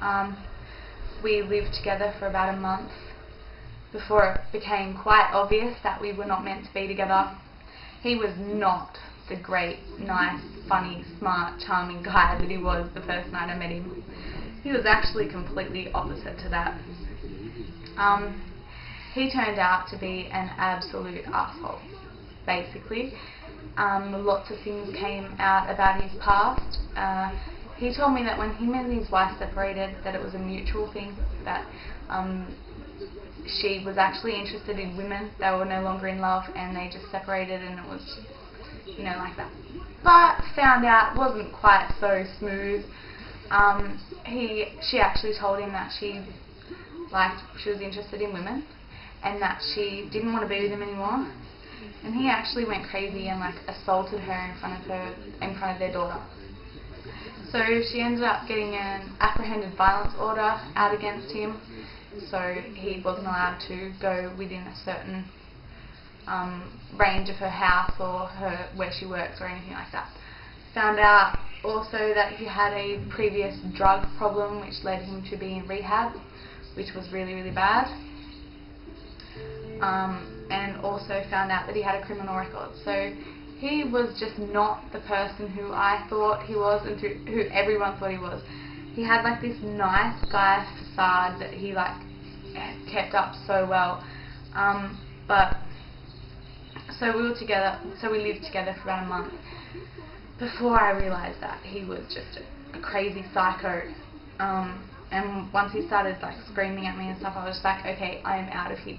Um, we lived together for about a month before it became quite obvious that we were not meant to be together. He was not the great, nice, funny, smart, charming guy that he was the first night I met him. He was actually completely opposite to that. He turned out to be an absolute asshole, basically. Lots of things came out about his past. He told me that when him and his wife separated, that it was a mutual thing, that she was actually interested in women, they were no longer in love, and they just separated, and it was, you know, like that. But found out it wasn't quite so smooth. She actually told him that she was interested in women, and that she didn't want to be with him anymore. And he actually went crazy and assaulted her in front of their daughter. So she ended up getting an apprehended violence order out against him, so he wasn't allowed to go within a certain range of her house or where she works or anything like that. Found out also that he had a previous drug problem which led him to be in rehab, which was really, really bad. And also found out that he had a criminal record. So he was just not the person who I thought he was and who everyone thought he was. He had this nice guy facade that he kept up so well. So we lived together for about a month before I realised that he was just a crazy psycho. And once he started screaming at me and stuff, I was just like, okay, I am out of here.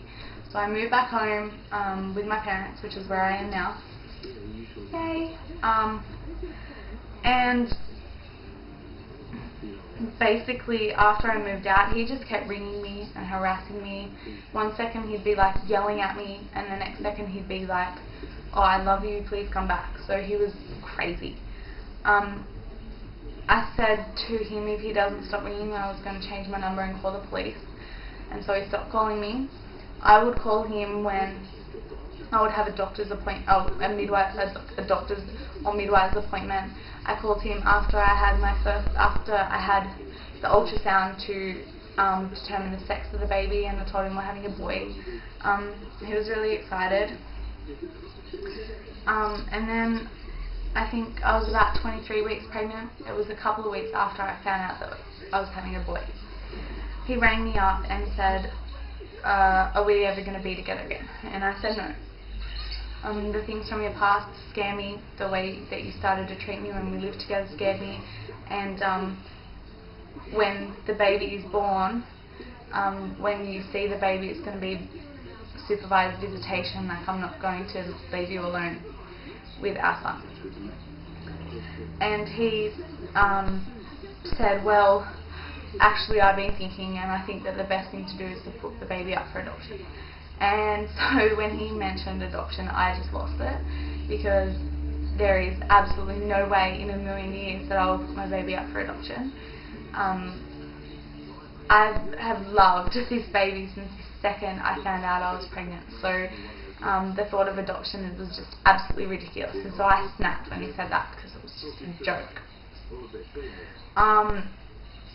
So I moved back home with my parents, which is where I am now. Yay! And basically, after I moved out, he just kept ringing me and harassing me. One second he'd be yelling at me, and the next second he'd be like, oh, I love you, please come back. So he was crazy. I said to him if he doesn't stop ringing, I was going to change my number and call the police. And so he stopped calling me. I would call him when I would have a doctor's appointment, a doctor's or midwife's appointment. I called him after I had the ultrasound to determine the sex of the baby, and I told him we're having a boy. He was really excited. And then I think I was about 23 weeks pregnant. It was a couple of weeks after I found out that I was having a boy. He rang me up and said, are we ever going to be together again? And I said no. The things from your past scare me. The way that you started to treat me when we lived together scared me. And when the baby is born, when you see the baby, it's going to be supervised visitation. I'm not going to leave you alone with our son. And he said, well, actually I've been thinking, and I think that the best thing to do is to put the baby up for adoption. And so when he mentioned adoption, I just lost it, because there is absolutely no way in a million years that I will put my baby up for adoption. I have loved this baby since the second I found out I was pregnant, so the thought of adoption was just absolutely ridiculous, and so I snapped when he said that, because it was just a joke.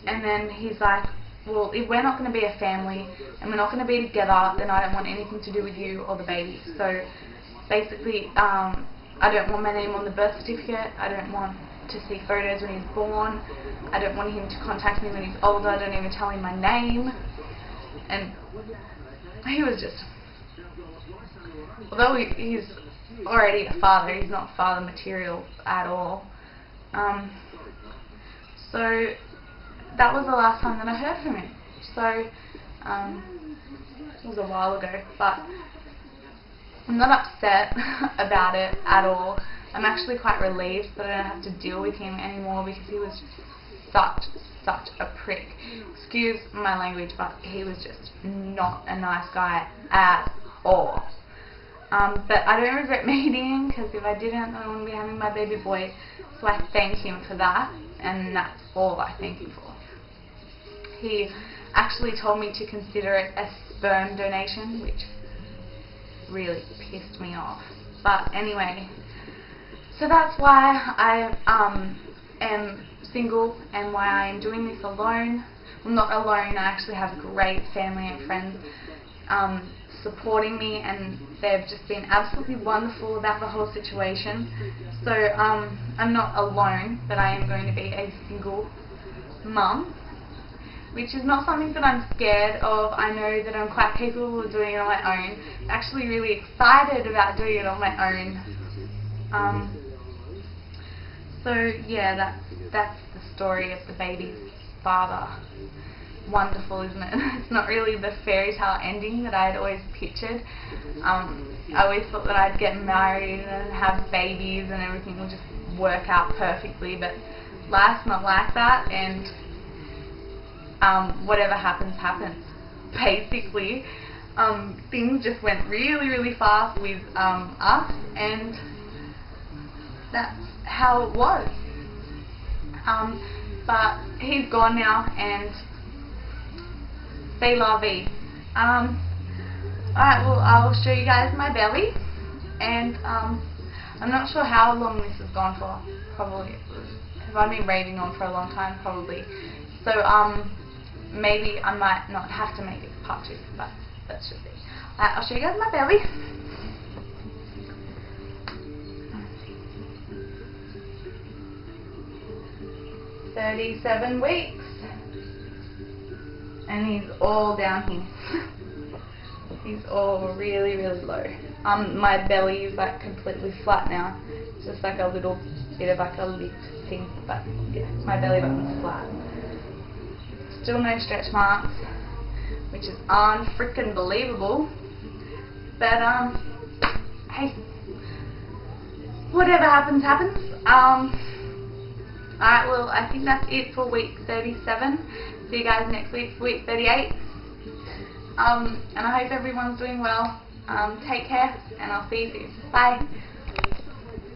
And then he's like, well, if we're not going to be a family and we're not going to be together, then I don't want anything to do with you or the baby. So basically, I don't want my name on the birth certificate. I don't want to see photos when he's born. I don't want him to contact me when he's older. I don't even tell him my name. And he was just, although he's already a father, he's not father material at all. So that was the last time that I heard from him. So it was a while ago, but I'm not upset about it at all. I'm actually quite relieved that I don't have to deal with him anymore, because he was such a prick. Excuse my language, but he was just not a nice guy at all. But I don't regret meeting him, because if I didn't, I wouldn't be having my baby boy. So I thank him for that, and that's all I thank him for. He actually told me to consider it a sperm donation, which really pissed me off. But anyway, so that's why I am single and why I am doing this alone. Well, not alone, I actually have great family and friends supporting me, and they've just been absolutely wonderful about the whole situation. So I'm not alone, but I am going to be a single mum, which is not something that I'm scared of. I know that I'm quite capable of doing it on my own. I'm actually really excited about doing it on my own. So yeah, that's the story of the baby's father. Wonderful, isn't it? It's not really the fairy tale ending that I had always pictured. I always thought that I'd get married and have babies and everything would just work out perfectly, but life's not like that, and whatever happens, happens. Basically, things just went really, really fast with us, and that's how it was. But he's gone now, and c'est la vie. Alright, well, I'll show you guys my belly, and I'm not sure how long this has gone for. Probably, if I've been raving on for a long time, probably. So maybe I might not have to make it part 2, but that's just it. Alright, I'll show you guys my belly. 37 weeks, and he's all down here. He's all really, really low. My belly is like completely flat now. It's just like a little bit of like a lift thing, but yeah, my belly button's flat. Still no stretch marks, which is unfreaking believable. But hey, whatever happens, happens. Alright, well, I think that's it for week 37. See you guys next week for week 38. And I hope everyone's doing well. Take care, and I'll see you soon. Bye.